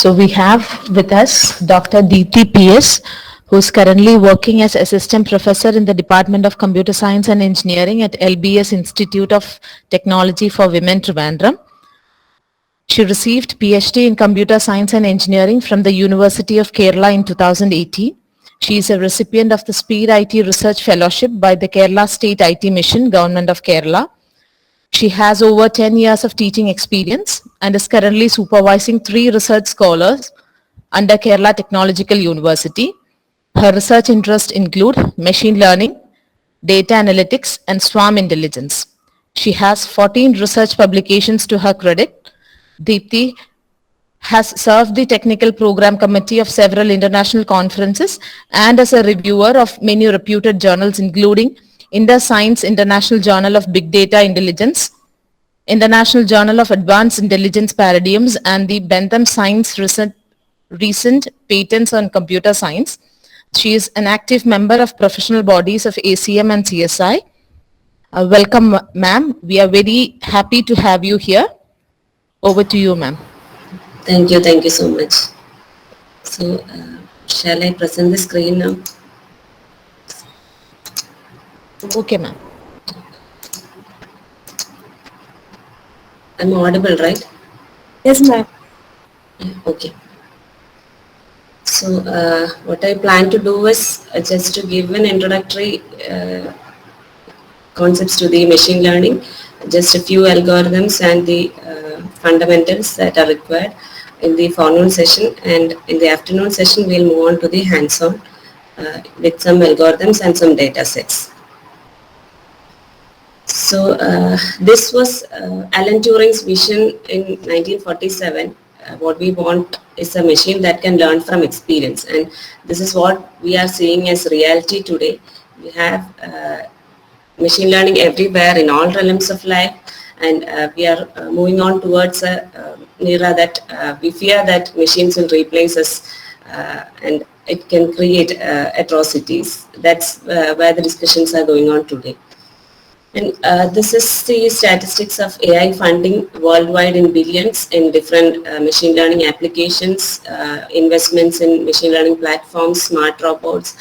So we have with us Dr. Deepthi PS, who is currently working as Assistant Professor in the Department of Computer Science and Engineering at LBS Institute of Technology for Women, Trivandrum. She received PhD in Computer Science and Engineering from the University of Kerala in 2018. She is a recipient of the Speed IT Research Fellowship by the Kerala State IT Mission, Government of Kerala. She has over 10 years of teaching experience and is currently supervising 3 research scholars under Kerala Technological University. Her research interests include machine learning, data analytics, and swarm intelligence. She has 14 research publications to her credit. Deepthi has served the technical program committee of several international conferences and as a reviewer of many reputed journals including Science International Journal of Big Data Intelligence, International Journal of Advanced Intelligence Paradigms, and the Bentham Science Recent Patents on Computer Science. She is an active member of professional bodies of ACM and CSI. Welcome, ma'am. We are very happy to have you here. Over to you, ma'am. Thank you so much. So, shall I present the screen now? Okay, ma'am. I'm audible, right? Yes, ma'am. Okay. So, what I plan to do is just to give an introductory concepts to the machine learning, just a few algorithms and the fundamentals that are required in the forenoon session, and in the afternoon session we'll move on to the hands-on with some algorithms and some data sets. So this was Alan Turing's vision in 1947. What we want is a machine that can learn from experience, and this is what we are seeing as reality today. We have machine learning everywhere in all realms of life, and we are moving on towards an era that we fear that machines will replace us and it can create atrocities. That's where the discussions are going on today. And this is the statistics of AI funding worldwide in billions in different machine learning applications, investments in machine learning platforms, smart robots,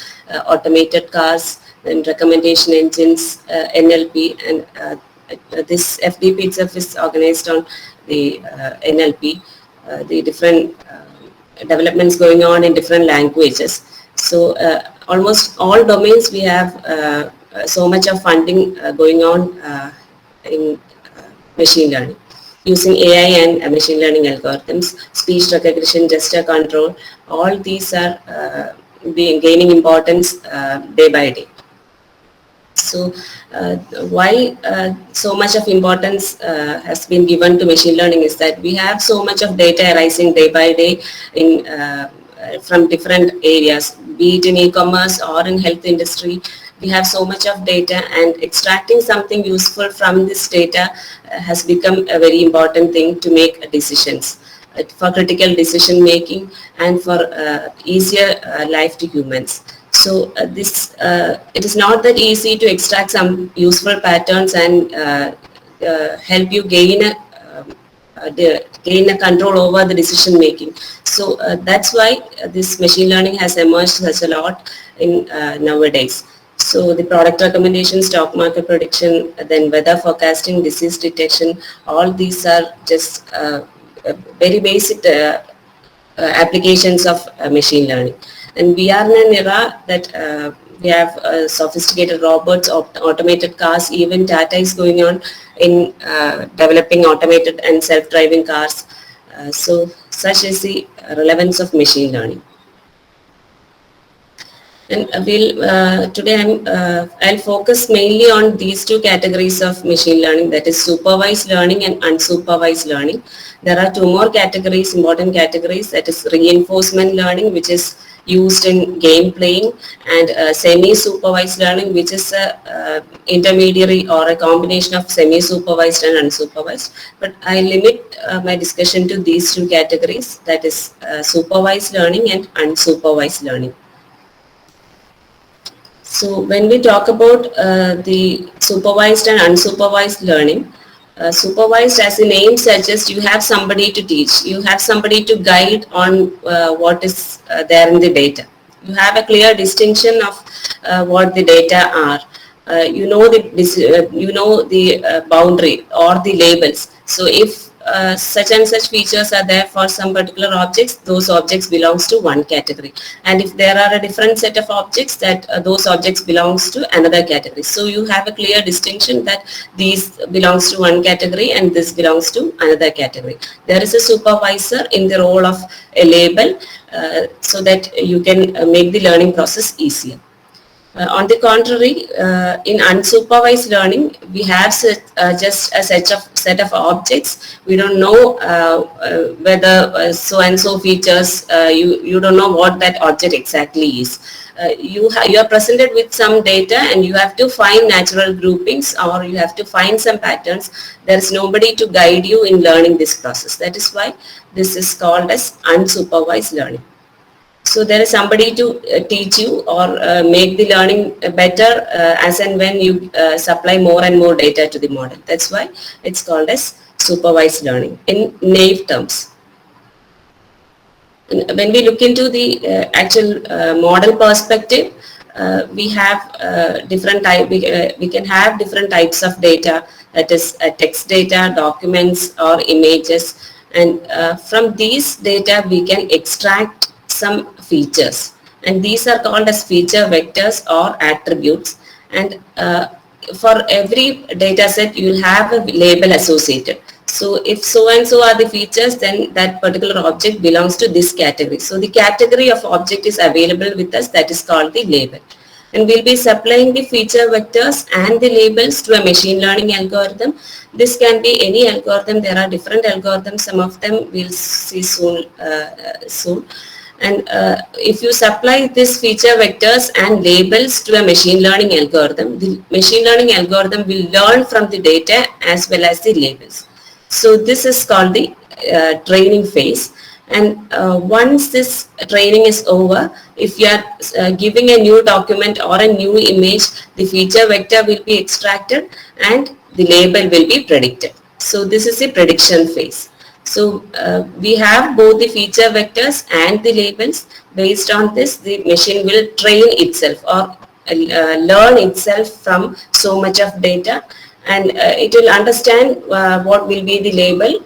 automated cars, and recommendation engines, NLP, and this FDP itself is organized on the NLP, the different developments going on in different languages. So almost all domains we have so much of funding going on in machine learning using AI and machine learning algorithms, speech recognition, gesture control. All these are gaining importance day by day. So why so much of importance has been given to machine learning is that we have so much of data arising day by day in from different areas, be it in e-commerce or in health industry. We have so much of data, and extracting something useful from this data has become a very important thing to make decisions for critical decision making and for easier life to humans. So it is not that easy to extract some useful patterns and help you gain a control over the decision making. So that's why this machine learning has emerged such a lot in nowadays. So the product recommendation, stock market prediction, then weather forecasting, disease detection, all these are just very basic applications of machine learning. And we are in an era that we have sophisticated robots, automated cars. Even Tata is going on in developing automated and self-driving cars. So such is the relevance of machine learning. And today I'll focus mainly on these two categories of machine learning, that is supervised learning and unsupervised learning. There are two more categories, important categories, that is reinforcement learning, which is used in game playing, and semi-supervised learning, which is a intermediary or a combination of semi-supervised and unsupervised. But I limit my discussion to these two categories, that is supervised learning and unsupervised learning. So when we talk about the supervised and unsupervised learning, Supervised, as the name suggests, you have somebody to teach, you have somebody to guide on what is there in the data. You have a clear distinction of what the data are. You know the boundary or the labels. So if such and such features are there for some particular objects, those objects belongs to one category, and if there are a different set of objects, that those objects belongs to another category. So you have a clear distinction that these belongs to one category and this belongs to another category. There is a supervisor in the role of a label, so that you can make the learning process easier. On the contrary, in unsupervised learning, we have just a set of objects. We don't know whether so and so features. You don't know what that object exactly is. You are presented with some data, and you have to find natural groupings, or you have to find some patterns. There is nobody to guide you in learning this process. That is why this is called as unsupervised learning. So there is somebody to teach you or make the learning better as and when you supply more and more data to the model. That's why it's called as supervised learning in naive terms. And when we look into the actual model perspective, we have different type. We can have different types of data, that is text data, documents, or images, and from these data we can extract some features, and these are called as feature vectors or attributes. And for every data set you will have a label associated. So if so and so are the features, then that particular object belongs to this category. So the category of object is available with us, that is called the label. And we'll be supplying the feature vectors and the labels to a machine learning algorithm. This can be any algorithm. There are different algorithms. Some of them we'll see soon. And if you supply these feature vectors and labels to a machine learning algorithm, the machine learning algorithm will learn from the data as well as the labels. So this is called the training phase. And once this training is over, if you are giving a new document or a new image, the feature vector will be extracted and the label will be predicted. So this is the prediction phase. So we have both the feature vectors and the labels. Based on this, the machine will train itself or learn itself from so much of data, and it will understand what will be the label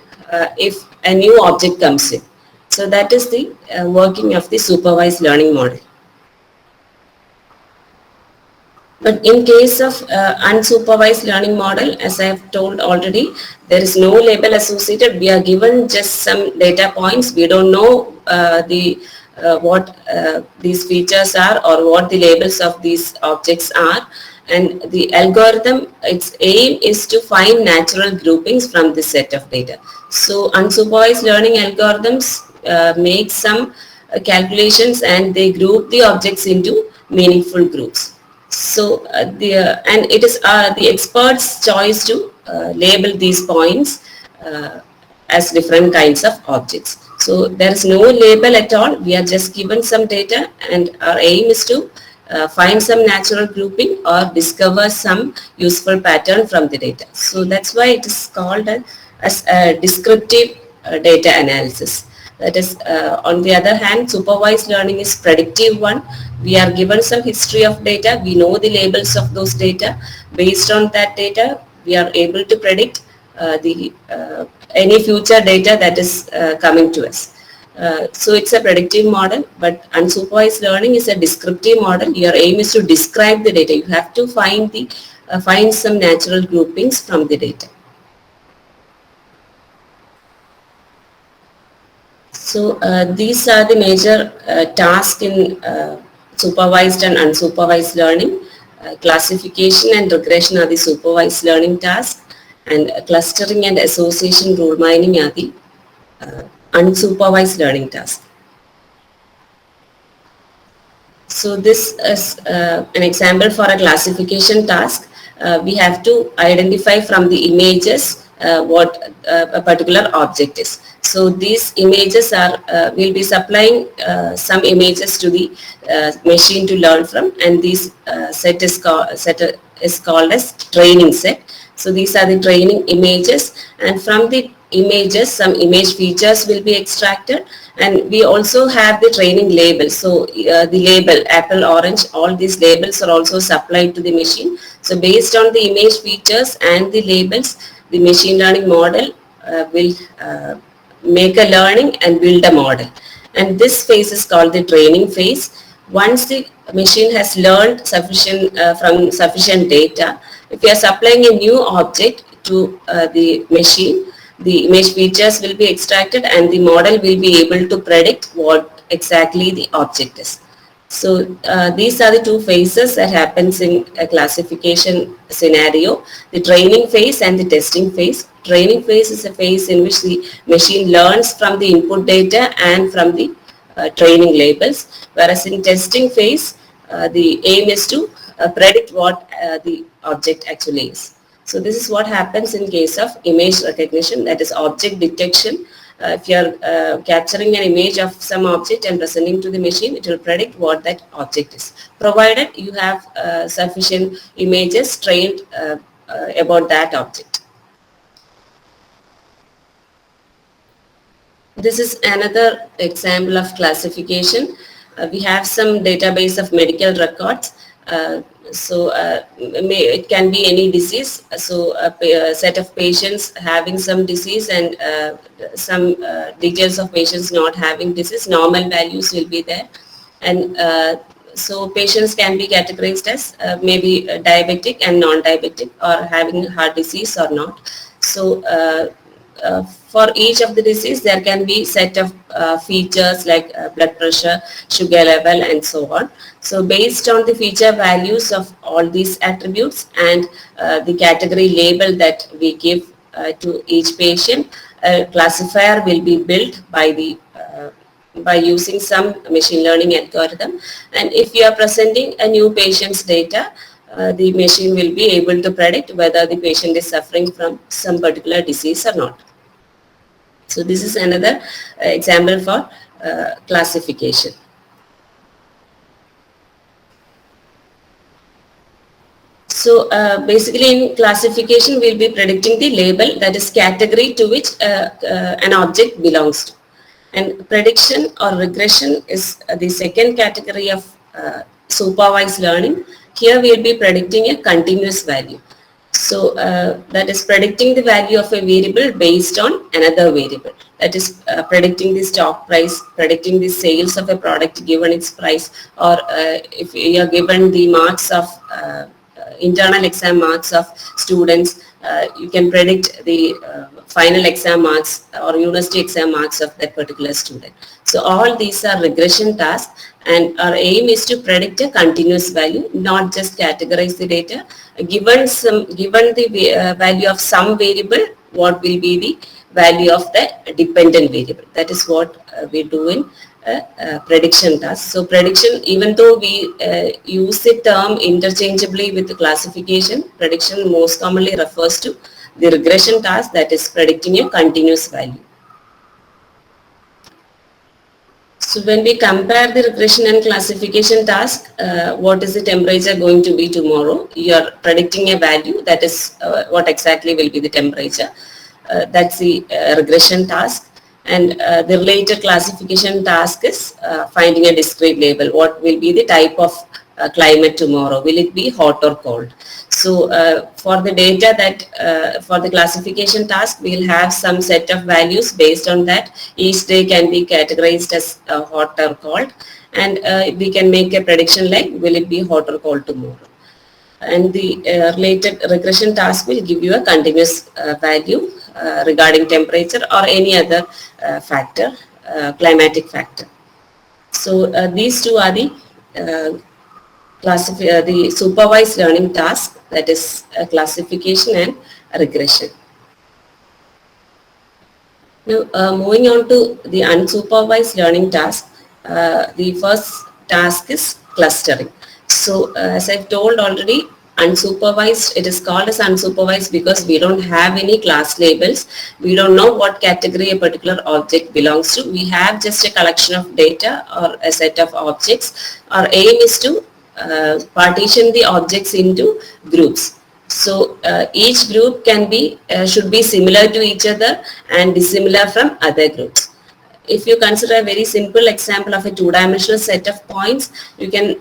if a new object comes in. So that is the working of the supervised learning model. But in case of unsupervised learning model, as I have told already, there is no label associated. We are given just some data points. We don't know what these features are or what the labels of these objects are. And the algorithm, its aim is to find natural groupings from this set of data. So unsupervised learning algorithms make some calculations and they group the objects into meaningful groups. So and it is the expert's choice to label these points as different kinds of objects. So there is no label at all. We are just given some data, and our aim is to find some natural grouping or discover some useful pattern from the data. So that's why it is called as a descriptive data analysis. That is, on the other hand, supervised learning is predictive one. We are given some history of data. We know the labels of those data. Based on that data, we are able to predict any future data that is coming to us. So it's a predictive model, but unsupervised learning is a descriptive model. Your aim is to describe the data. You have to find some natural groupings from the data. So these are the major tasks in supervised and unsupervised learning. Classification and regression are the supervised learning tasks, and clustering and association rule mining are the unsupervised learning tasks. So this is an example for a classification task. We have to identify from the images what a particular object is. So these images are, we'll be supplying some images to the machine to learn from, and this set is called as training set. So these are the training images, and from the images some image features will be extracted, and we also have the training label. So the label apple, orange, all these labels are also supplied to the machine. So based on the image features and the labels, the machine learning model will make a learning and build a model. And this phase is called the training phase. Once the machine has learned sufficient from sufficient data, if you are supplying a new object to the machine, the image features will be extracted and the model will be able to predict what exactly the object is. So these are the two phases that happens in a classification scenario: the training phase and the testing phase. Training phase is a phase in which the machine learns from the input data and from the training labels, whereas in testing phase, the aim is to predict what the object actually is. So this is what happens in case of image recognition, that is object detection. If you are capturing an image of some object and presenting to the machine, it will predict what that object is, provided you have sufficient images trained about that object. This is another example of classification. We have some database of medical records. It can be any disease. So a set of patients having some disease and some details of patients not having disease, normal values will be there. And so patients can be categorized as maybe diabetic and non-diabetic, or having heart disease or not. So for each of the disease, there can be set of features like blood pressure, sugar level, and so on. So based on the feature values of all these attributes and the category label that we give to each patient, a classifier will be built by using some machine learning algorithm. And if you are presenting a new patient's data, the machine will be able to predict whether the patient is suffering from some particular disease or not. So this is another example for classification. So basically in classification, we'll be predicting the label, that is category to which an object belongs to. And prediction or regression is the second category of supervised learning. Here we will be predicting a continuous value. So that is predicting the value of a variable based on another variable. That is predicting the stock price, predicting the sales of a product given its price, or if you are given the marks of internal exam marks of students, you can predict the final exam marks or university exam marks of that particular student. So all these are regression tasks, and our aim is to predict a continuous value, not just categorize the data. Given the value of some variable, what will be the value of the dependent variable? That is what we do in prediction task. So prediction, even though we use the term interchangeably with the classification, prediction most commonly refers to the regression task, that is predicting a continuous value. So when we compare the regression and classification task, what is the temperature going to be tomorrow? You are predicting a value, that is what exactly will be the temperature. That's the regression task. And the related classification task is finding a discrete label. What will be the type of climate tomorrow? Will it be hot or cold? So for the data that, for the classification task, we will have some set of values. Based on that, each day can be categorized as hot or cold. And we can make a prediction like, will it be hot or cold tomorrow? And the related regression task will give you a continuous value regarding temperature or any other factor, climatic factor. So these two are the the supervised learning task, that is classification and regression. Now moving on to the unsupervised learning task, the first task is clustering. So as I've told already, unsupervised, it is called as unsupervised because we don't have any class labels. We don't know what category a particular object belongs to. We have just a collection of data or a set of objects. Our aim is to partition the objects into groups. So each group can be should be similar to each other and dissimilar from other groups. If you consider a very simple example of a two-dimensional set of points, you can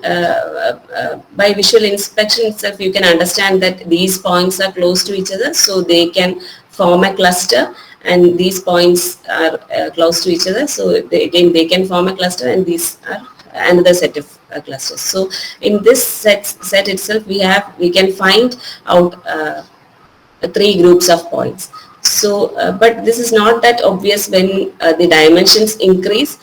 by visual inspection itself you can understand that these points are close to each other, so they can form a cluster, and these points are close to each other, so they can form a cluster, and these are another set of clusters. So in this set itself we can find out three groups of points. So, but this is not that obvious when the dimensions increase.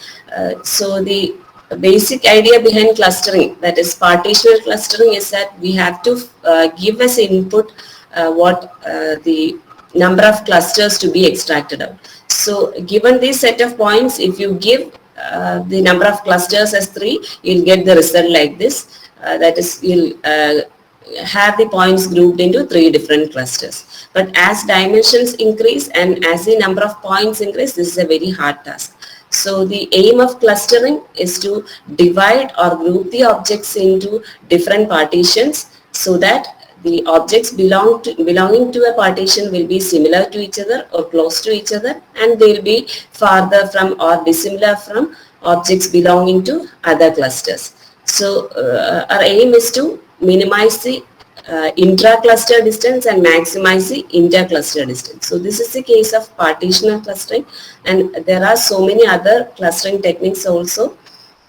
So the basic idea behind clustering, that is partitional clustering, is that we have to give as input what the number of clusters to be extracted out. So given this set of points, if you give the number of clusters as 3, you'll get the result like this. That is, you'll have the points grouped into 3 different clusters. But as dimensions increase and as the number of points increase, this is a very hard task. So the aim of clustering is to divide or group the objects into different partitions so that the objects belonging to a partition will be similar to each other or close to each other, and they will be farther from or dissimilar from objects belonging to other clusters. So our aim is to minimize the intra-cluster distance and maximize the inter-cluster distance. So this is the case of partitional clustering, and there are so many other clustering techniques also.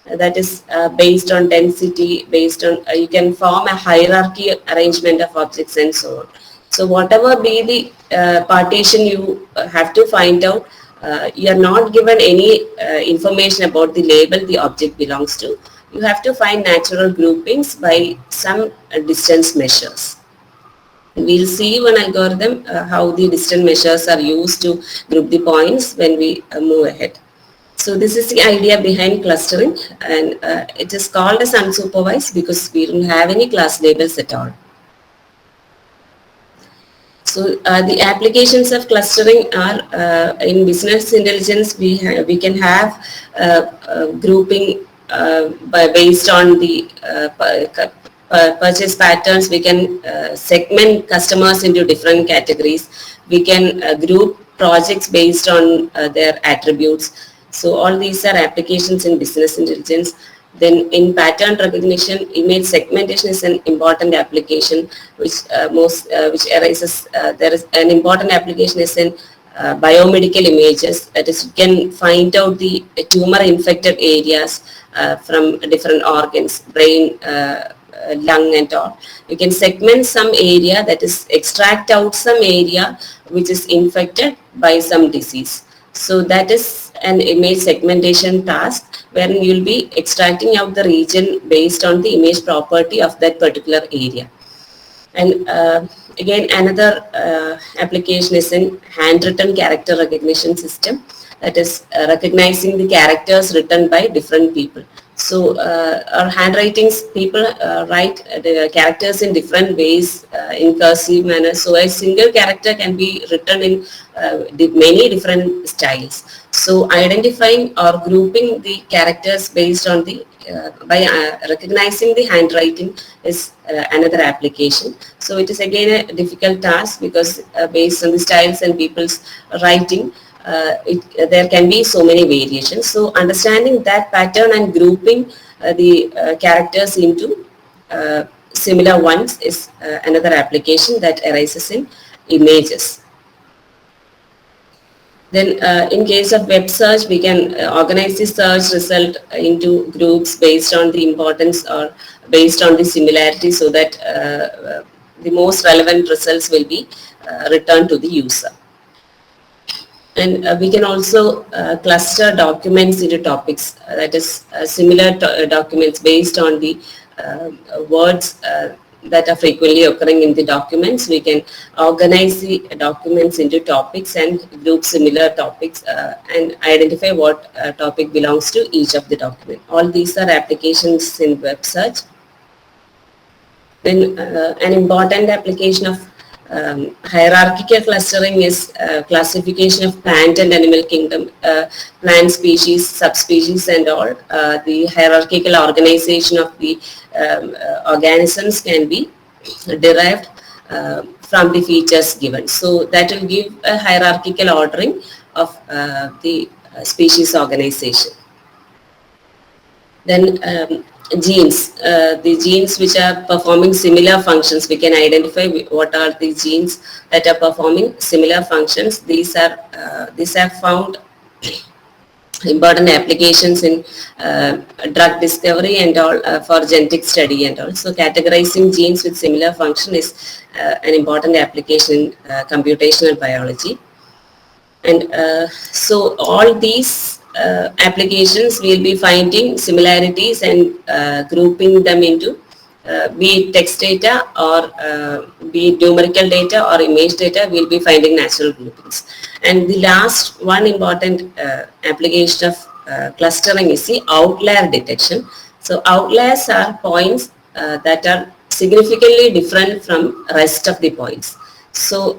That is based on density, based on you can form a hierarchy arrangement of objects and so on. So whatever be the partition you have to find out, you are not given any information about the label the object belongs to. You have to find natural groupings by some distance measures. We'll see one algorithm how the distance measures are used to group the points when we move ahead. So this is the idea behind clustering, and it is called as unsupervised because we don't have any class labels at all. So the applications of clustering are in business intelligence. We can have grouping based on the purchase patterns. We can segment customers into different categories. We can group projects based on their attributes. So all these are applications in business intelligence. Then in pattern recognition, image segmentation is an important application which which arises. There is an important application is in biomedical images. That is, you can find out the tumor infected areas from different organs, brain, lung and all. You can segment some area, that is extract out some area which is infected by some disease. So that is an image segmentation task wherein you will be extracting out the region based on the image property of that particular area. And again, another application is in handwritten character recognition system, that is recognizing the characters written by different people. So our handwritings, people write the characters in different ways in cursive manner. So a single character can be written in many different styles. So identifying or grouping the characters based on the by recognizing the handwriting is another application. So it is again a difficult task because based on the styles and people's writing, there can be so many variations. So understanding that pattern and grouping the characters into similar ones is another application that arises in images. Then in case of web search, we can organize the search result into groups based on the importance or based on the similarity, so that the most relevant results will be returned to the user. And we can also cluster documents into topics, that is similar documents based on the words that are frequently occurring in the documents. We can organize the documents into topics and group similar topics and identify what topic belongs to each of the document. All these are applications in web search. Then an important application of hierarchical clustering is classification of plant and animal kingdom, plant species, subspecies and all. The hierarchical organization of the organisms can be derived from the features given. So that will give a hierarchical ordering of the species organization. Then genes, the genes which are performing similar functions, we can identify what are the genes that are performing similar functions. These have found important applications in drug discovery and all, for genetic study and all. So categorizing genes with similar function is an important application in computational biology. And so all these applications will be finding similarities and grouping them into be it text data or be it numerical data or image data, we'll be finding natural groupings. And the last one important application of clustering is the outlier detection. So outliers are points that are significantly different from rest of the points. So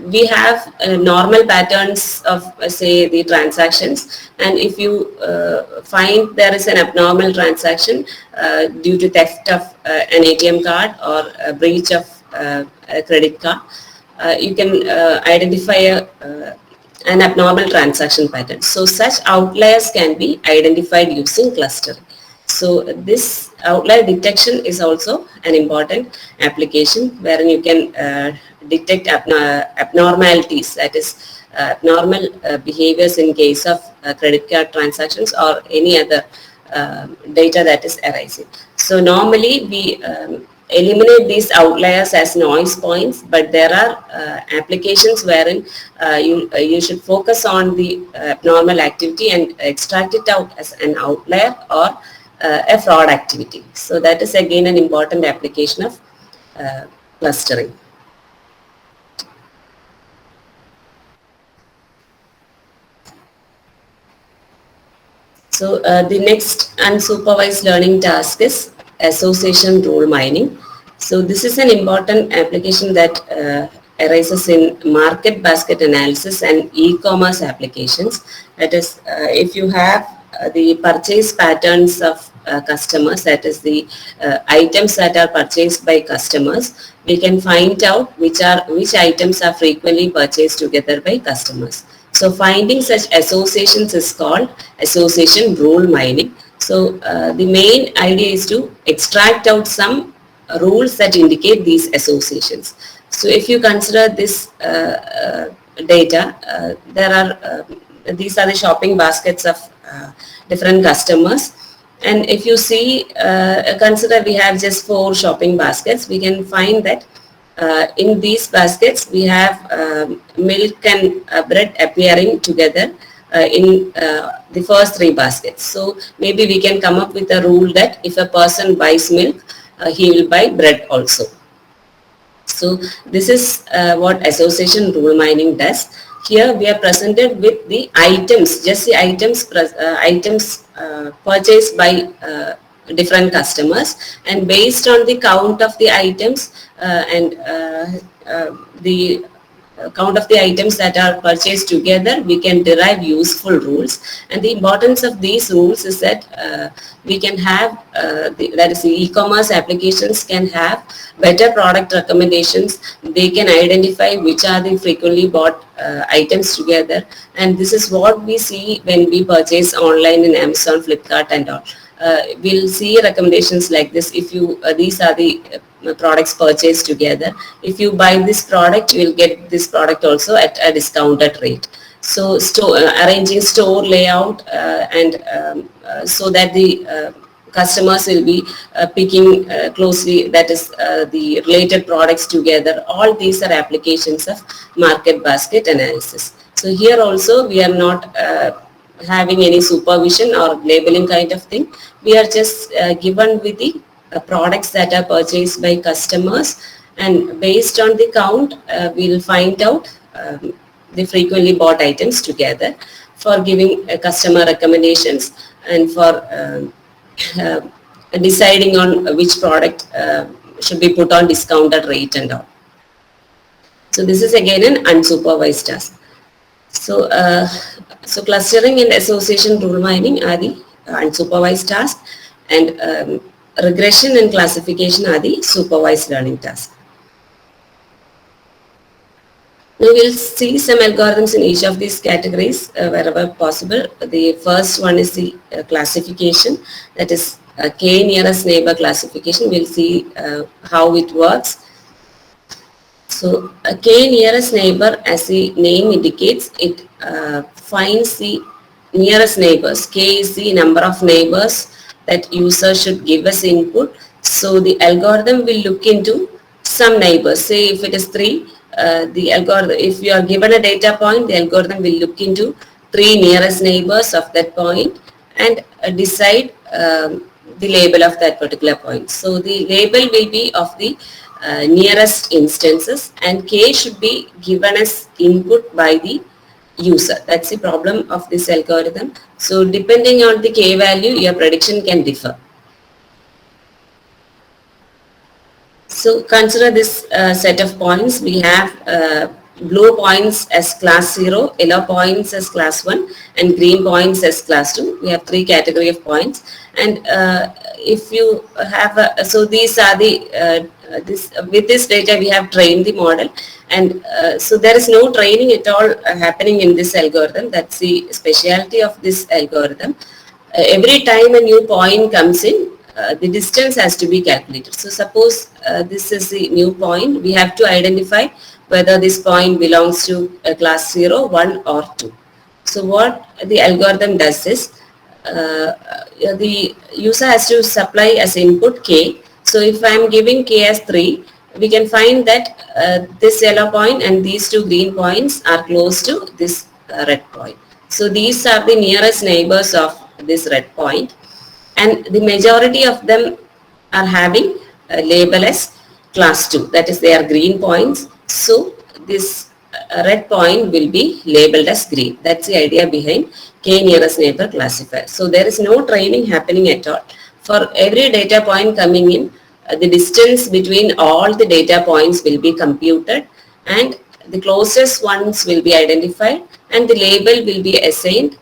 we have normal patterns of say the transactions, and if you find there is an abnormal transaction due to theft of an ATM card or a breach of a credit card, you can identify an abnormal transaction pattern. So such outliers can be identified using clustering. So this outlier detection is also an important application wherein you can detect abnormalities, that is abnormal behaviors in case of credit card transactions or any other data that is arising. So normally we eliminate these outliers as noise points, but there are applications wherein you should focus on the abnormal activity and extract it out as an outlier or a fraud activity. So that is again an important application of clustering. So the next unsupervised learning task is association rule mining. So this is an important application that arises in market basket analysis and e-commerce applications. That is, if you have the purchase patterns of customers, that is the items that are purchased by customers, we can find out which items are frequently purchased together by customers. So finding such associations is called association rule mining. So the main idea is to extract out some rules that indicate these associations. So if you consider this data, these are the shopping baskets of different customers. And if you see, consider we have just 4 shopping baskets, we can find that in these baskets we have milk and bread appearing together in the first 3 baskets. So maybe we can come up with a rule that if a person buys milk, he will buy bread also. So this is what association rule mining does. Here we are presented with the items, just the items purchased by different customers, and based on the count of the items and the count of the items that are purchased together, we can derive useful rules. And the importance of these rules is that we can have, that is the e-commerce applications can have better product recommendations. They can identify which are the frequently bought items together. And this is what we see when we purchase online in Amazon, Flipkart and all. We'll see recommendations like this. If you these are the products purchased together. If you buy this product, you will get this product also at a discounted rate. So arranging store layout and so that the customers will be picking closely, that is the related products together. All these are applications of market basket analysis. So here also we are not having any supervision or labeling kind of thing. We are just given with the products that are purchased by customers, and based on the count we will find out the frequently bought items together for giving customer recommendations and for deciding on which product should be put on discounted rate and all. So this is again an unsupervised task. So so clustering and association rule mining are the unsupervised tasks, and regression and classification are the supervised learning tasks. Now we'll see some algorithms in each of these categories wherever possible. The first one is the classification, that is K nearest neighbor classification. We'll see how it works. So a K nearest neighbor, as the name indicates, it finds the nearest neighbors. K is the number of neighbors that user should give as input. So the algorithm will look into some neighbors. Say if it is 3, the algorithm, if you are given a data point, the algorithm will look into 3 nearest neighbors of that point and decide the label of that particular point. So the label will be of the nearest instances, and K should be given as input by the user. That's the problem of this algorithm. So depending on the K value, your prediction can differ. So consider this set of points. We have blue points as class 0, yellow points as class 1, and green points as class 2. We have 3 category of points. And if you have, so these are the, with this data we have trained the model. And so there is no training at all happening in this algorithm. That's the specialty of this algorithm. Every time a new point comes in, the distance has to be calculated. So suppose this is the new point, we have to identify whether this point belongs to class 0, 1 or 2. So what the algorithm does is, the user has to supply as input K. So if I am giving K as 3, we can find that this yellow point and these 2 green points are close to this red point. So these are the nearest neighbors of this red point, and the majority of them are having a label as class 2, that is they are green points. So this red point will be labeled as green. That's the idea behind K nearest neighbor classifier. So there is no training happening at all. For every data point coming in, the distance between all the data points will be computed, and the closest ones will be identified, and the label will be assigned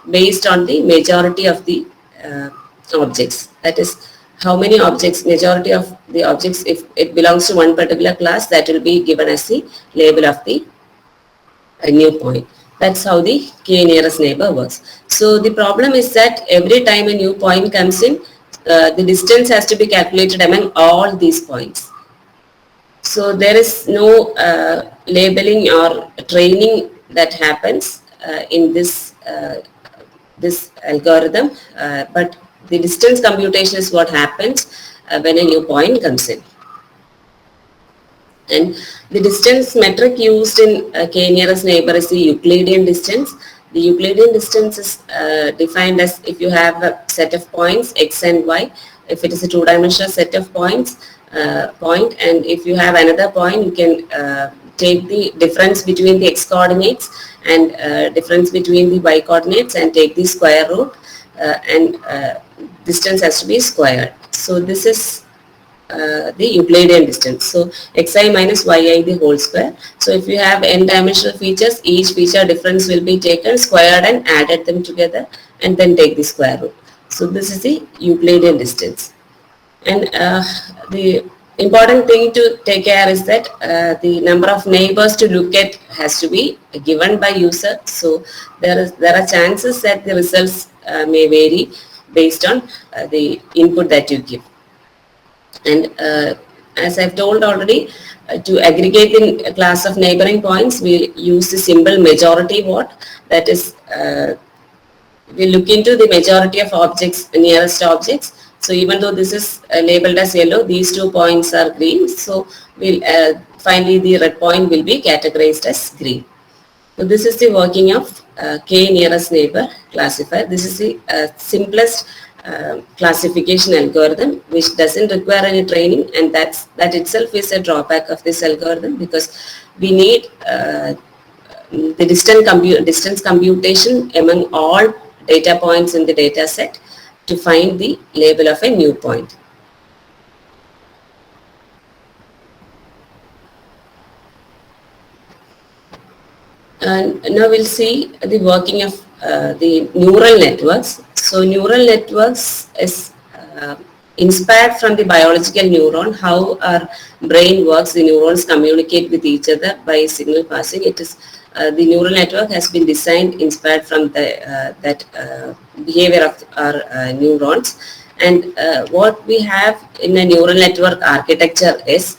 based on the majority of the objects. That is, how many objects, majority of the objects, if it belongs to one particular class, that will be given as the label of the new point. That's how the K nearest neighbor works. So the problem is that every time a new point comes in, the distance has to be calculated among all these points. So there is no labeling or training that happens in this this algorithm, but the distance computation is what happens when a new point comes in. And the distance metric used in K nearest neighbor is the Euclidean distance. The Euclidean distance is defined as, if you have a set of points x and y, if it is a two-dimensional set of points, and if you have another point, you can take the difference between the x coordinates and difference between the y coordinates and take the square root, and distance has to be squared. So this is the Euclidean distance. So xi minus yi the whole square. So if you have n dimensional features, each feature difference will be taken, squared and added them together, and then take the square root. So this is the Euclidean distance. And the important thing to take care is that the number of neighbors to look at has to be given by user. So there are chances that the results may vary based on the input that you give. And as I've told already, to aggregate in a class of neighboring points, we use the symbol majority vote. That is, we look into the majority of objects, nearest objects. So even though this is labeled as yellow, these 2 points are green. So we'll finally the red point will be categorized as green. So this is the working of K nearest neighbor classifier. This is the simplest classification algorithm, which doesn't require any training, and that itself is a drawback of this algorithm, because we need the distance computation among all data points in the data set to find the label of a new point. And now we'll see the working of the neural networks. So neural networks is inspired from the biological neuron, how our brain works. The neurons communicate with each other by signal passing. It is the neural network has been designed inspired from that behavior of our neurons. And what we have in a neural network architecture is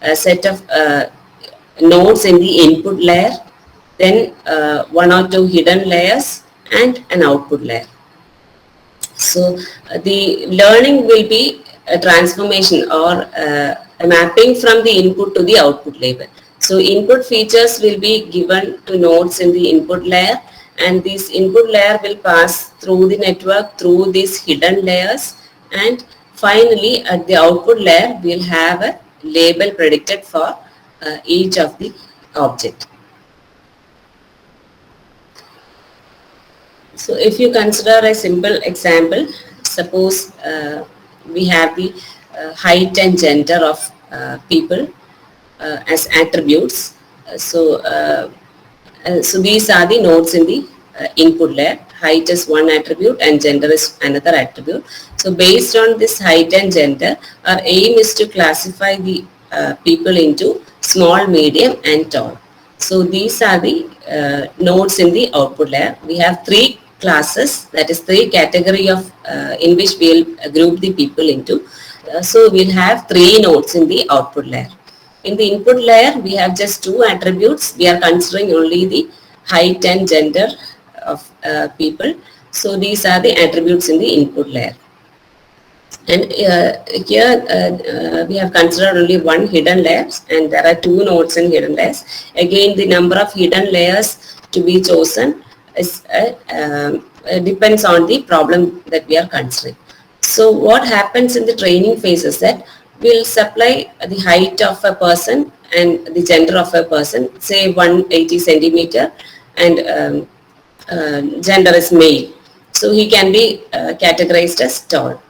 a set of nodes in the input layer, then one or two hidden layers, and an output layer. So the learning will be a transformation or a mapping from the input to the output level. So input features will be given to nodes in the input layer, and this input layer will pass through the network through these hidden layers, and finally at the output layer we'll have a label predicted for each of the object. So if you consider a simple example, suppose we have the height and gender of people as attributes. So these are the nodes in the input layer. Height is one attribute and gender is another attribute. So based on this height and gender, our aim is to classify the people into small, medium and tall. So these are the nodes in the output layer. We have three classes, that is three category of in which we'll group the people into. So we'll have three nodes in the output layer. In the input layer, we have just two attributes. We are considering only the height and gender of people. So these are the attributes in the input layer. And here we have considered only one hidden layer, and there are two nodes in hidden layers. Again, the number of hidden layers to be chosen is depends on the problem that we are considering. So what happens in the training phase is that we'll supply the height of a person and the gender of a person, say 180 centimeter, and gender is male. So he can be categorized as tall.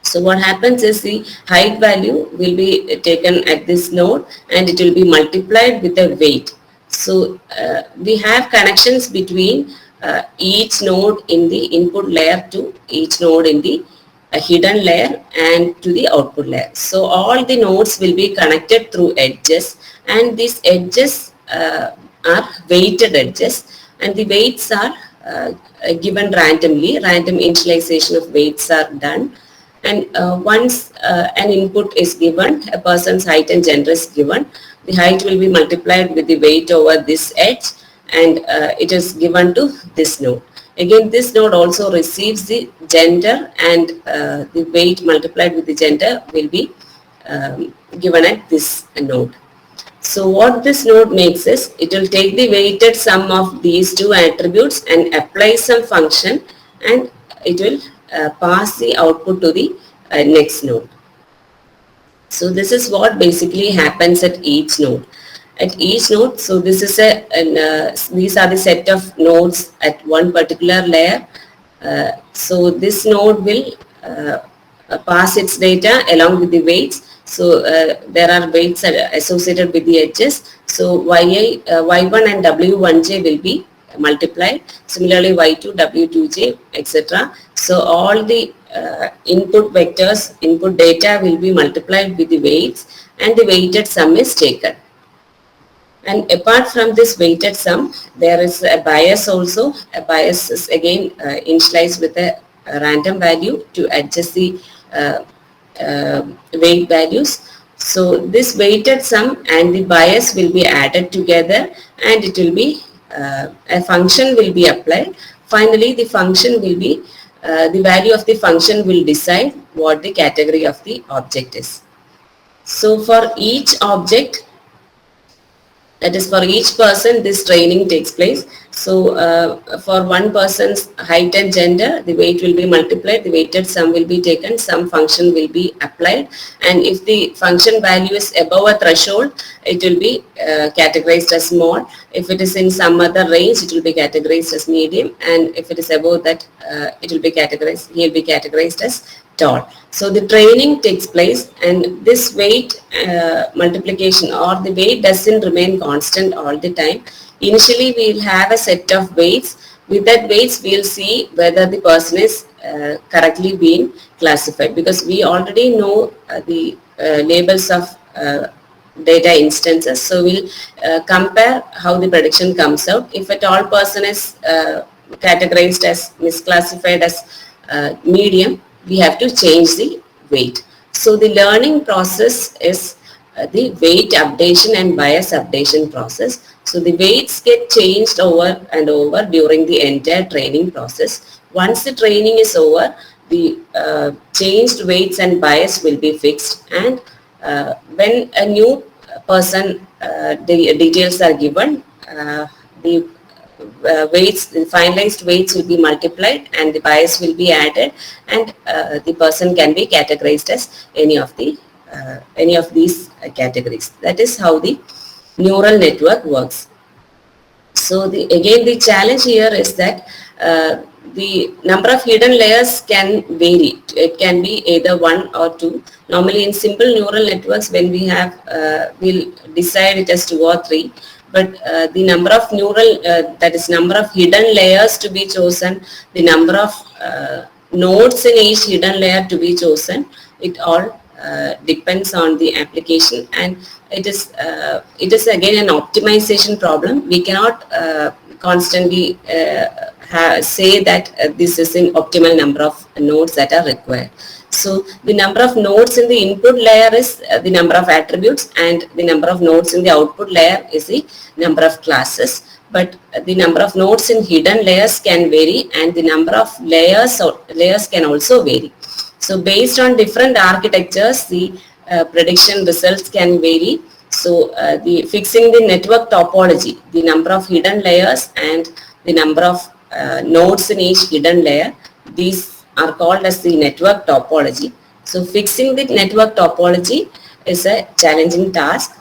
So what happens is the height value will be taken at this node and it will be multiplied with the weight. So we have connections between each node in the input layer to each node in the hidden layer and to the output layer. So all the nodes will be connected through edges, and these edges are weighted edges, and the weights are given randomly. Random initialization of weights are done. And once an input is given, a person's height and gender is given, the height will be multiplied with the weight over this edge, and it is given to this node. Again, this node also receives the gender, and the weight multiplied with the gender will be given at this node. So what this node makes is, it will take the weighted sum of these two attributes and apply some function, and it will pass the output to the next node. So this is what basically happens at each node. At each node, so this is these are the set of nodes at one particular layer. So this node will pass its data along with the weights. So there are weights associated with the edges. So Y1 and W1j will be multiplied. Similarly, Y2, W2j, etc. So all the input vectors, input data will be multiplied with the weights, and the weighted sum is taken. And apart from this weighted sum, there is a bias also. A bias is again initialized with a random value to adjust the weight values. So this weighted sum and the bias will be added together, and it will be a function will be applied. Finally, the function will be the value of the function will decide what the category of the object is. So for each object, that is for each person, this training takes place. So for one person's height and gender, the weight will be multiplied, the weighted sum will be taken, some function will be applied, and if the function value is above a threshold, it will be categorized as small. If it is in some other range, it will be categorized as medium, and if it is above that, it will be categorized, he will be categorized as tall. So the training takes place, and this weight multiplication, or the weight doesn't remain constant all the time. Initially we will have a set of weights. With that weights we will see whether the person is correctly being classified, because we already know the labels of data instances. So we'll compare how the prediction comes out. If at all person is categorized as misclassified as medium, we have to change the weight. So the learning process is the weight updation and bias updation process. So the weights get changed over and over during the entire training process. Once the training is over, the changed weights and bias will be fixed, and when a new person the details are given, the weights, the finalized weights will be multiplied and the bias will be added, and the person can be categorized as any of these categories. That is how the neural network works. So again the challenge here is that the number of hidden layers can vary. It can be either 1 or 2. Normally in simple neural networks, when we have, we'll decide it as 2 or 3. But the number of that is number of hidden layers to be chosen, the number of nodes in each hidden layer to be chosen, it all depends on the application, and it is again an optimization problem. We cannot constantly say that this is an optimal number of nodes that are required. So the number of nodes in the input layer is the number of attributes, and the number of nodes in the output layer is the number of classes. But the number of nodes in hidden layers can vary, and the number of layers can also vary. So based on different architectures, the prediction results can vary. So the fixing the network topology, the number of hidden layers and the number of nodes in each hidden layer, these are called as the network topology. So fixing the network topology is a challenging task.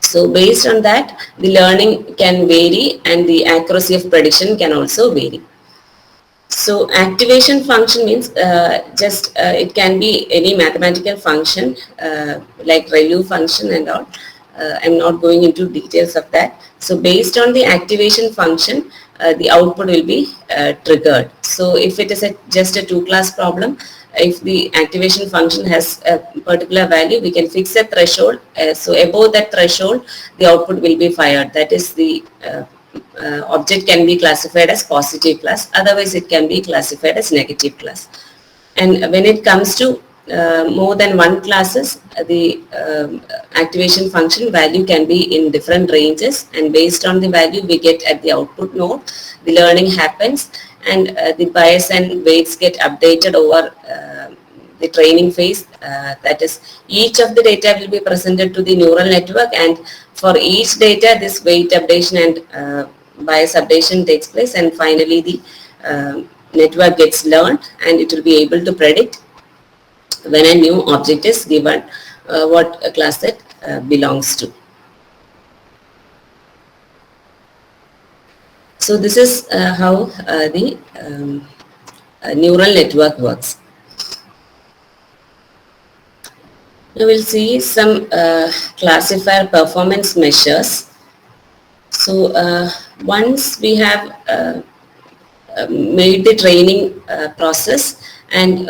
So based on that, the learning can vary and the accuracy of prediction can also vary. So activation function means it can be any mathematical function like ReLU function and all. I'm not going into details of that. So based on the activation function, the output will be triggered. So if it is just a 2-class problem, if the activation function has a particular value, we can fix a threshold. So above that threshold, the output will be fired. That is the object can be classified as positive class, otherwise it can be classified as negative class. And when it comes to more than one classes, the activation function value can be in different ranges, and based on the value we get at the output node, the learning happens, and the bias and weights get updated over the training phase. That is, each of the data will be presented to the neural network, and for each data this weight updation and bias updation takes place, and finally the network gets learned and it will be able to predict when a new object is given what class it belongs to. So this is how the neural network works. Now we'll see some classifier performance measures. So once we have made the training process, and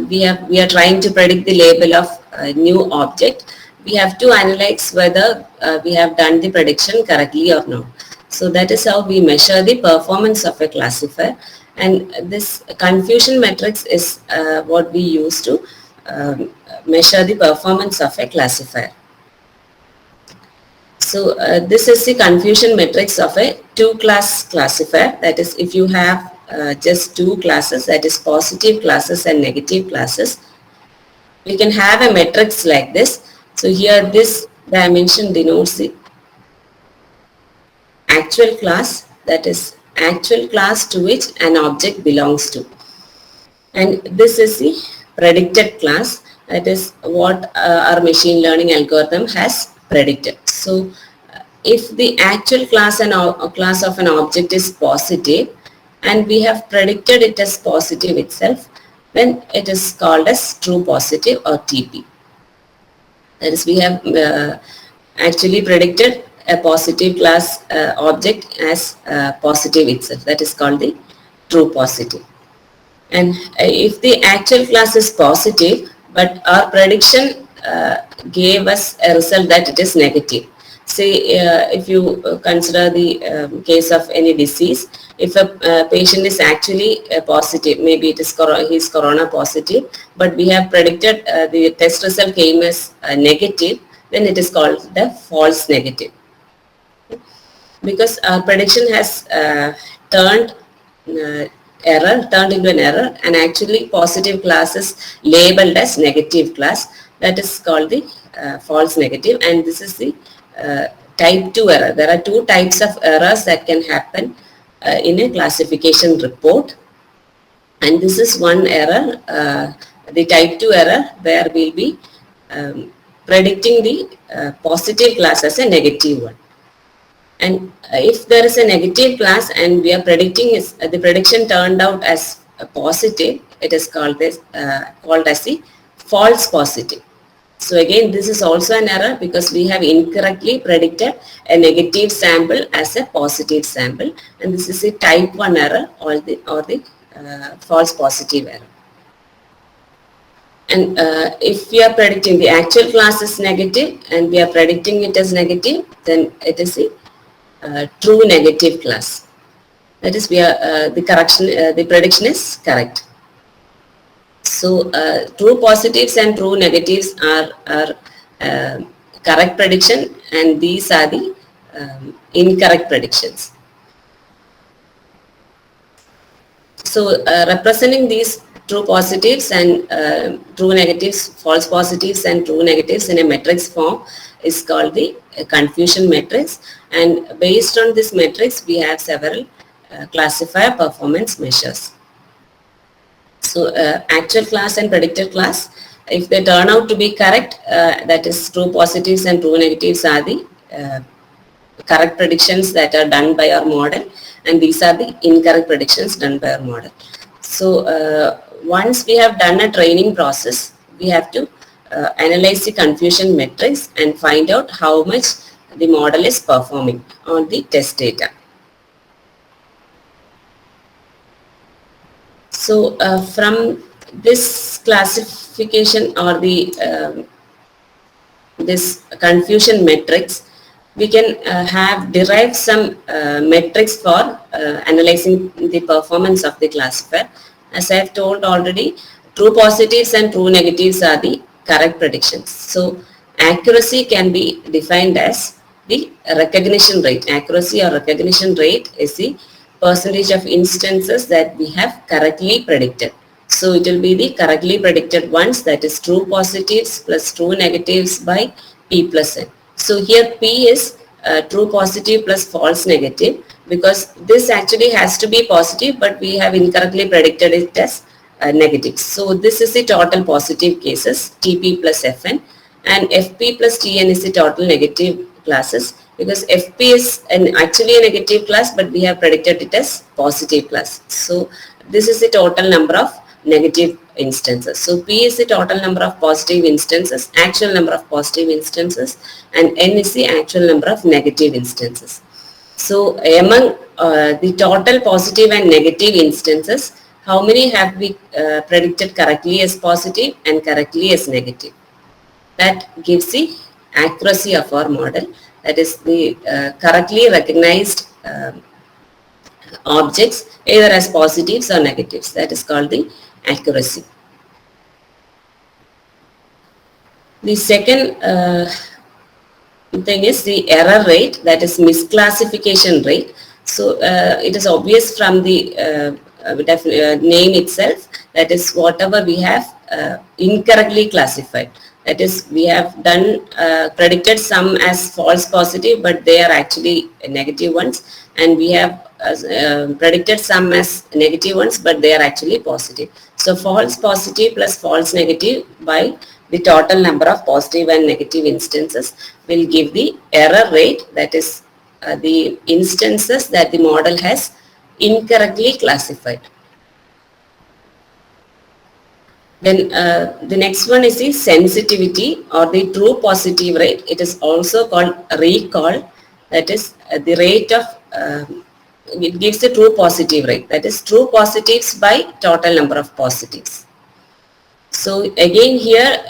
we are trying to predict the label of a new object, we have to analyze whether we have done the prediction correctly or not. So that is how we measure the performance of a classifier, and this confusion matrix is what we use to measure the performance of a classifier. So this is the confusion matrix of a 2-class classifier. That is, if you have just 2 classes, that is positive classes and negative classes, we can have a matrix like this. So here this dimension denotes the actual class, that is actual class to which an object belongs to. And this is the predicted class, that is what our machine learning algorithm has predicted. So if the actual class of an object is positive and we have predicted it as positive itself, then it is called as true positive or TP. That is, we have actually predicted a positive class object as positive itself. That is called the true positive. And if the actual class is positive, but our prediction gave us a result that it is negative. Say, if you consider the case of any disease, if a patient is actually positive, maybe it is he's corona positive, but we have predicted the test result came as negative, then it is called the false negative. Because our prediction has turned into an error, and actually positive class is labeled as negative class. That is called the false negative, and this is the type 2 error. There are two types of errors that can happen in a classification report, and this is one error, the type 2 error, where we'll be predicting the positive class as a negative one. And if there is a negative class and we are predicting the prediction turned out as a positive, it is called as the false positive. So again, this is also an error because we have incorrectly predicted a negative sample as a positive sample, and this is a type 1 error or the false positive error. And if we are predicting the actual class is negative and we are predicting it as negative, then it is a true negative class. That is, we are the prediction is correct. So true positives and true negatives are correct prediction, and these are the incorrect predictions. So representing these true positives and true negatives, false positives and true negatives in a matrix form is called the confusion matrix, and based on this matrix we have several classifier performance measures. So actual class and predicted class, if they turn out to be correct, that is true positives and true negatives are the correct predictions that are done by our model, and these are the incorrect predictions done by our model. So once we have done a training process, we have to analyze the confusion matrix and find out how much the model is performing on the test data. So from this classification or the this confusion matrix, we can derive some metrics for analyzing the performance of the classifier. As I have told already, true positives and true negatives are the correct predictions. So accuracy can be defined as the recognition rate. Accuracy or recognition rate is the percentage of instances that we have correctly predicted. So it will be the correctly predicted ones, that is true positives plus true negatives by P plus N. So here P is true positive plus false negative, because this actually has to be positive, but we have incorrectly predicted it as negative. So this is the total positive cases, TP plus FN, and FP plus TN is the total negative classes, because FP is actually a negative class, but we have predicted it as positive class. So this is the total number of negative instances. So P is the total number of positive instances, actual number of positive instances, and N is the actual number of negative instances. So among the total positive and negative instances, how many have we predicted correctly as positive and correctly as negative? That gives the accuracy of our model, that is the correctly recognized objects either as positives or negatives. That is called the accuracy. The second thing is the error rate, that is misclassification rate. So it is obvious from the name itself, that is whatever we have incorrectly classified. That is, we have done predicted some as false positive, but they are actually negative ones, and we have predicted some as negative ones, but they are actually positive. So false positive plus false negative by the total number of positive and negative instances will give the error rate, that is the instances that the model has incorrectly classified. Then the next one is the sensitivity or the true positive rate. It is also called recall, that is the rate of it gives the true positive rate, that is true positives by total number of positives. So again here,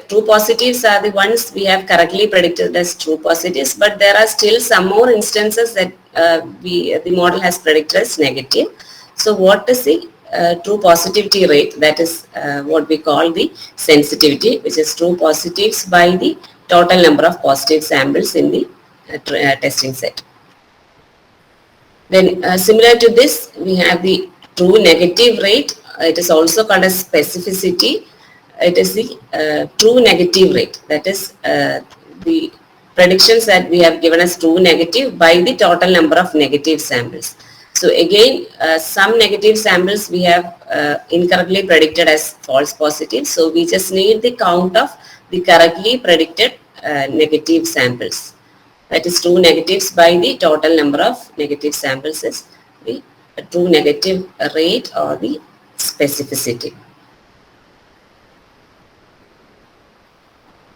true positives are the ones we have correctly predicted as true positives, but there are still some more instances that the model has predicted as negative. So what is the true positivity rate? That is what we call the sensitivity, which is true positives by the total number of positive samples in the testing set. Then similar to this, we have the true negative rate. It is also called as specificity. It is the true negative rate. That is the predictions that we have given as true negative by the total number of negative samples. So again, some negative samples we have incorrectly predicted as false positive. So we just need the count of the correctly predicted negative samples. That is true negatives by the total number of negative samples is the true negative rate or the specificity.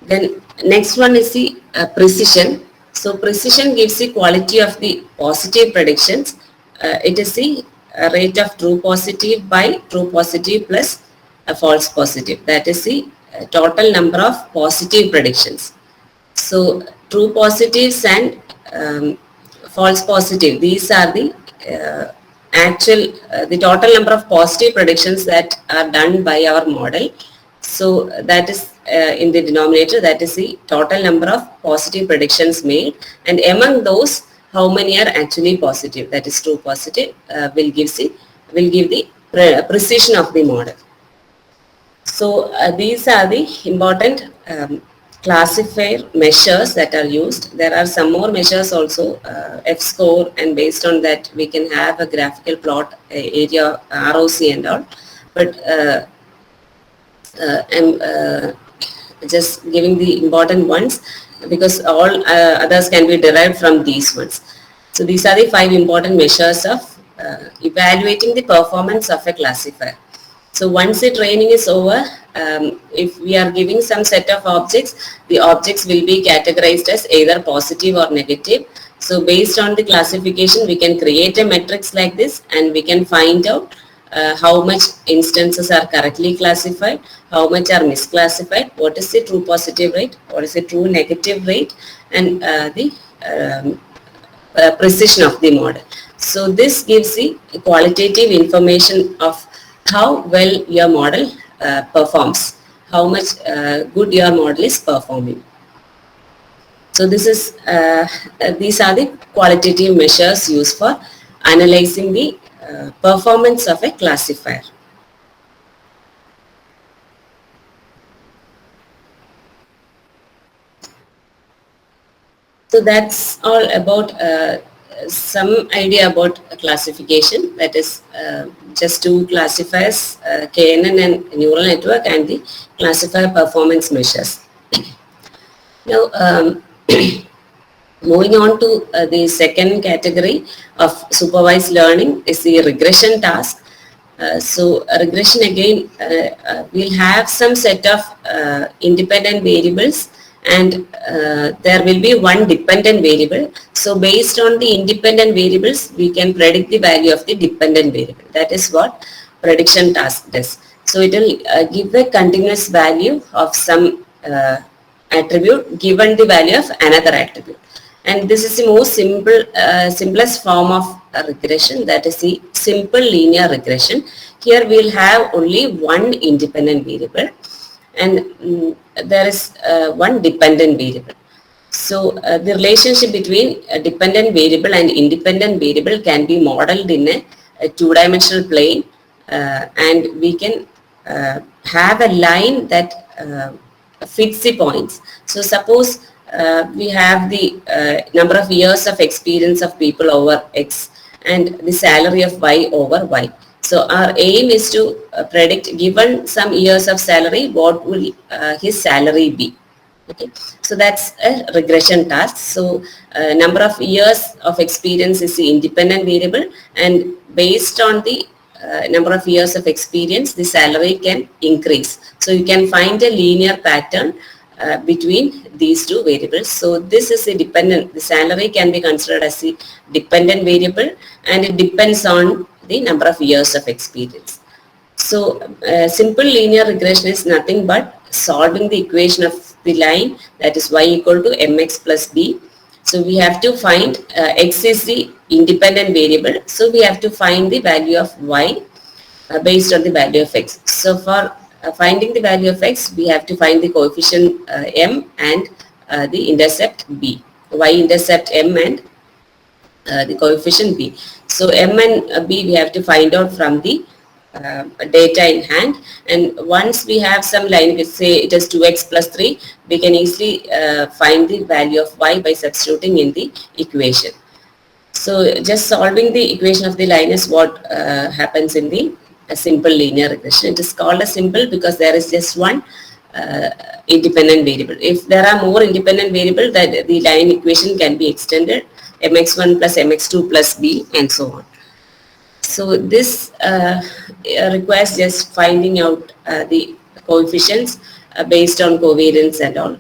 Then next one is the precision. So precision gives the quality of the positive predictions. It is the rate of true positive by true positive plus a false positive. That is the total number of positive predictions. So true positives and false positive, these are the the total number of positive predictions that are done by our model. So that is in the denominator, that is the total number of positive predictions made, and among those, how many are actually positive, that is true positive, will give the precision of the model. So these are the important classifier measures that are used. There are some more measures also, F-score, and based on that we can have a graphical plot, area, ROC and all. But I'm just giving the important ones because all others can be derived from these ones. So these are the 5 important measures of evaluating the performance of a classifier. So once the training is over, if we are giving some set of objects, the objects will be categorized as either positive or negative. So based on the classification, we can create a matrix like this, and we can find out how much instances are correctly classified, how much are misclassified, what is the true positive rate, what is the true negative rate, and the precision of the model. So this gives the qualitative information of how well your model performs, how much good your model is performing. So this is these are the qualitative measures used for analyzing the performance of a classifier. So that's all about some idea about classification, that is just 2 classifiers, KNN and neural network, and the classifier performance measures. Now moving on to the second category of supervised learning is the regression task. So regression again will have some set of independent variables, and there will be one dependent variable. So based on the independent variables, we can predict the value of the dependent variable. That is what prediction task does. So it will give a continuous value of some attribute given the value of another attribute. And this is the most simplest form of regression, that is the simple linear regression. Here we will have only one independent variable, and there is one dependent variable. So the relationship between a dependent variable and independent variable can be modeled in a 2-dimensional plane, and we can have a line that fits the points. So suppose we have the number of years of experience of people over X and the salary of Y over Y. So our aim is to predict, given some years of salary, what will his salary be. Okay, so that's a regression task. So number of years of experience is the independent variable, and based on the number of years of experience, the salary can increase. So you can find a linear pattern between these two variables. So this is a dependent, the salary can be considered as a dependent variable, and it depends on the number of years of experience. So simple linear regression is nothing but solving the equation of the line, that is y equal to mx plus b. So we have to find x is the independent variable. So we have to find the value of y based on the value of x. So for finding the value of x, we have to find the coefficient m and the intercept b, y-intercept m and the coefficient b. So m and b we have to find out from the data in hand, and once we have some line, we say it is 2x plus 3, we can easily find the value of y by substituting in the equation. So just solving the equation of the line is what happens in the simple linear regression. It is called a simple because there is just one independent variable. If there are more independent variables, that the line equation can be extended, mx1 plus mx2 plus b and so on. So this requires just finding out the coefficients based on covariance and all.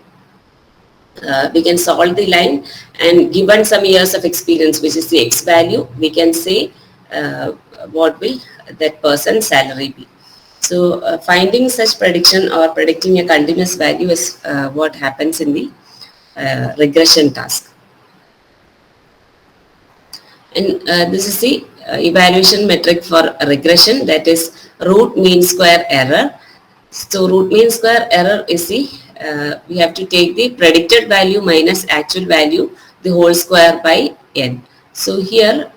We can solve the line, and given some years of experience, which is the x value, we can say what will that person's salary be. So finding such prediction or predicting a continuous value is what happens in the regression task. And this is the evaluation metric for regression, that is root mean square error. So root mean square error is the we have to take the predicted value minus actual value, the whole square by n. So here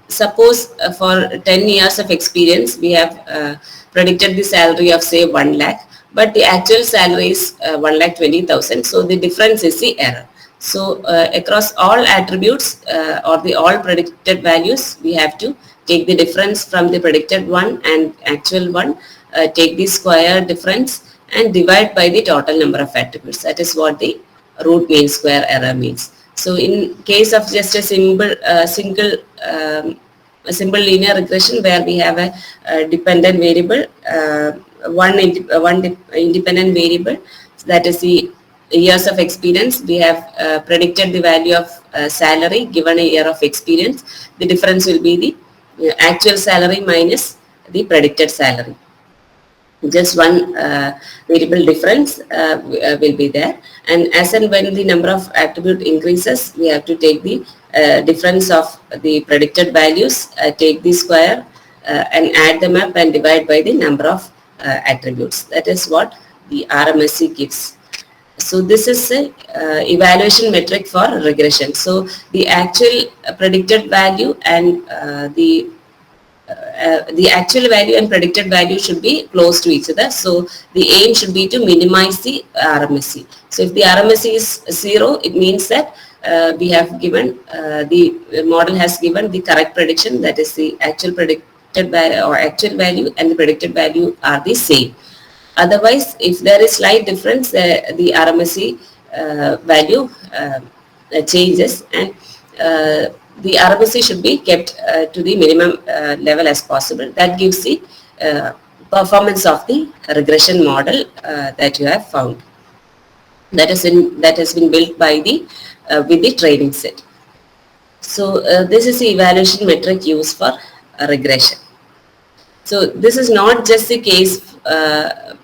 suppose for 10 years of experience we have predicted the salary of say 1 lakh, but the actual salary is 1,20,000. So the difference is the error. So across all attributes or the all predicted values, we have to take the difference from the predicted one and actual one, take the square difference and divide by the total number of attributes. That is what the root mean square error means. So in case of just a simple linear regression where we have a dependent variable, one independent variable, that is the years of experience, we have predicted the value of salary given a year of experience. The difference will be the actual salary minus the predicted salary. Just one variable difference will be there, and as and when the number of attribute increases, we have to take the difference of the predicted values, take the square and add them up and divide by the number of attributes. That is what the RMSE gives. So this is a evaluation metric for regression. So the actual predicted value and the actual value and predicted value should be close to each other. So the aim should be to minimize the RMSE. So if the RMSE is 0, it means that we have given, the model has given the correct prediction, that is the actual predicted value or actual value and the predicted value are the same. Otherwise, if there is slight difference, the RMSE value changes, and the RMSE should be kept to the minimum level as possible. That gives the performance of the regression model that you have found. That has been built by the with the training set. So this is the evaluation metric used for regression. So this is not just the case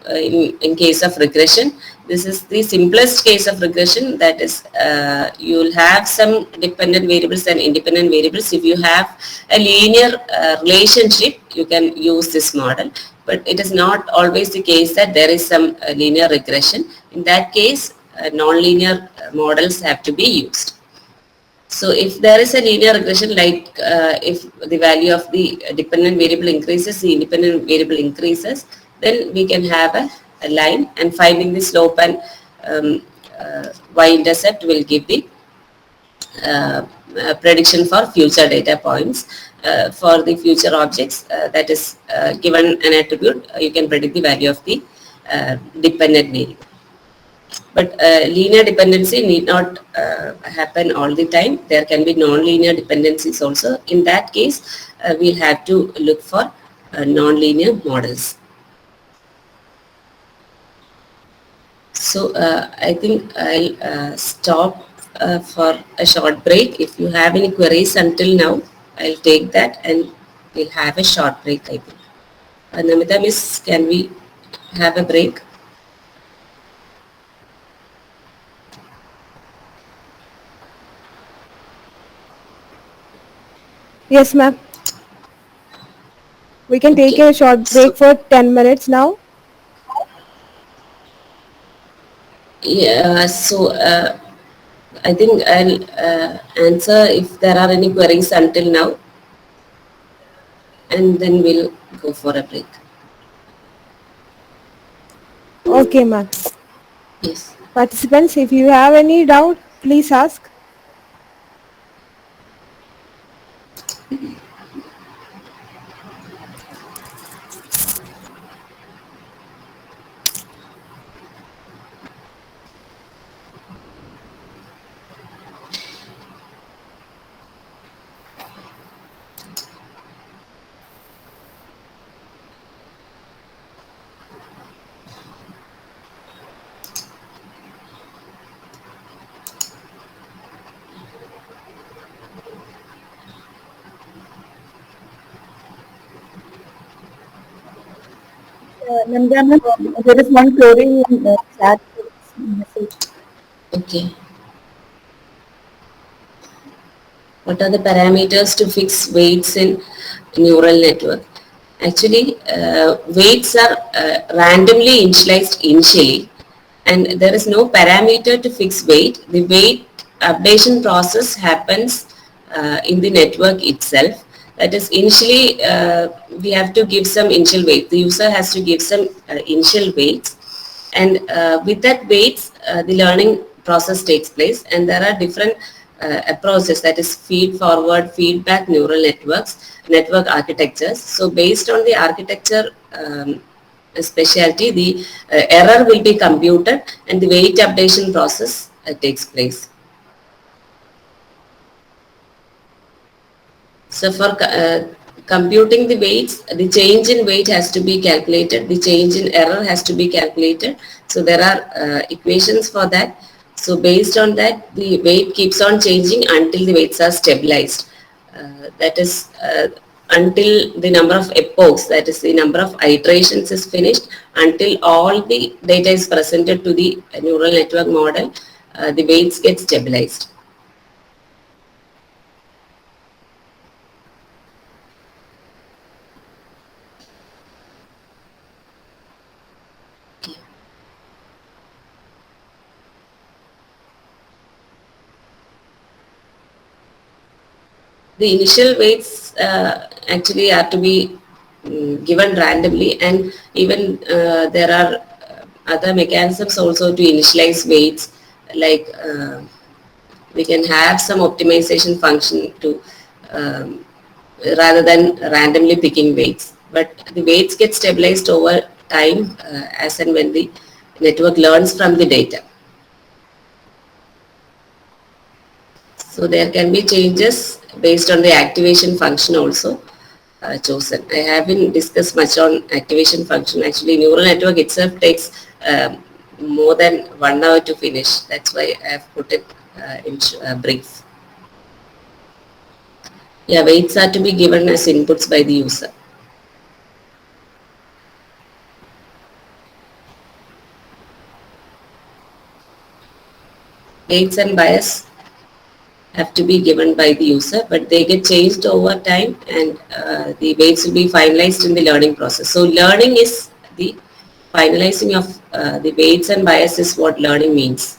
in case of regression. This is the simplest case of regression, that is you will have some dependent variables and independent variables. If you have a linear relationship, you can use this model, but it is not always the case that there is some linear regression. In that case, non-linear models have to be used. So if there is a linear regression, like if the value of the dependent variable increases, the independent variable increases, then we can have a line, and finding the slope and y-intercept will give the prediction for future data points. For the future objects, that is given an attribute, you can predict the value of the dependent variable. But linear dependency need not happen all the time. There can be non-linear dependencies also. In that case, we'll have to look for non-linear models. So I think I'll stop for a short break. If you have any queries until now, I'll take that and we'll have a short break, I think. Namita Miss, can we have a break? Yes, ma'am. We can take Okay. a short So break for 10 minutes now. yeah, so I think I'll answer if there are any queries until now, and then we'll go for a break. Okay, ma'am. Yes. Participants, if you have any doubt, please ask. Nandana, there is one query in the chat message. Okay. What are the parameters to fix weights in neural network? Actually, weights are randomly initialized initially, and there is no parameter to fix weight. The weight updation process happens in the network itself. That is, initially we have to give some initial weight. The user has to give some initial weights, and with that weights the learning process takes place, and there are different approaches, that is feed forward, feedback neural networks, network architectures. So based on the architecture specialty, the error will be computed and the weight updation process takes place. So for computing the weights, the change in weight has to be calculated, the change in error has to be calculated. So there are equations for that. So based on that, the weight keeps on changing until the weights are stabilized. That is until the number of epochs, that is the number of iterations is finished, until all the data is presented to the neural network model, the weights get stabilized. The initial weights actually are to be given randomly, and even there are other mechanisms also to initialize weights, like we can have some optimization function to um, rather than randomly picking weights, but the weights get stabilized over time as and when the network learns from the data. So there can be changes based on the activation function also chosen. I haven't discussed much on activation function. Actually, neural network itself takes more than 1 hour to finish. That's why I have put it in brief. Yeah, weights are to be given as inputs by the user. Weights and bias have to be given by the user, but they get changed over time, and the weights will be finalized in the learning process. So learning is the finalizing of the weights and bias is what learning means.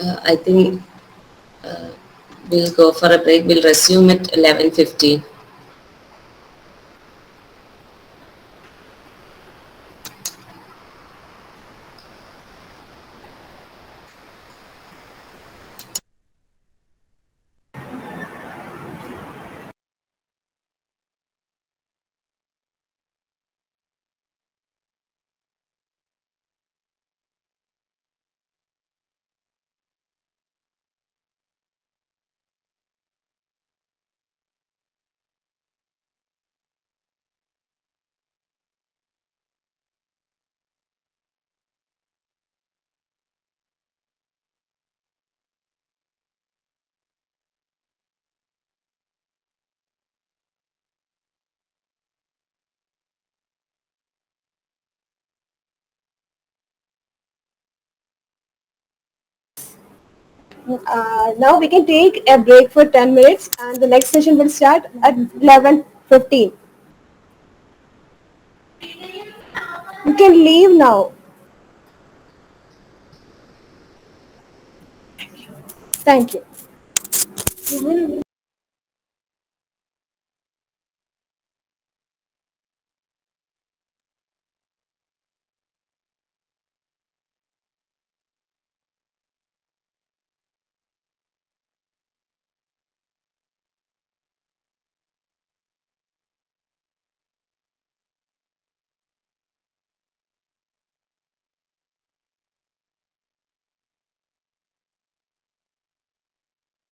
I think we'll go for a break. We'll resume at 11:50. Now we can take a break for 10 minutes and the next session will start at 11:15. You can leave now. Thank you.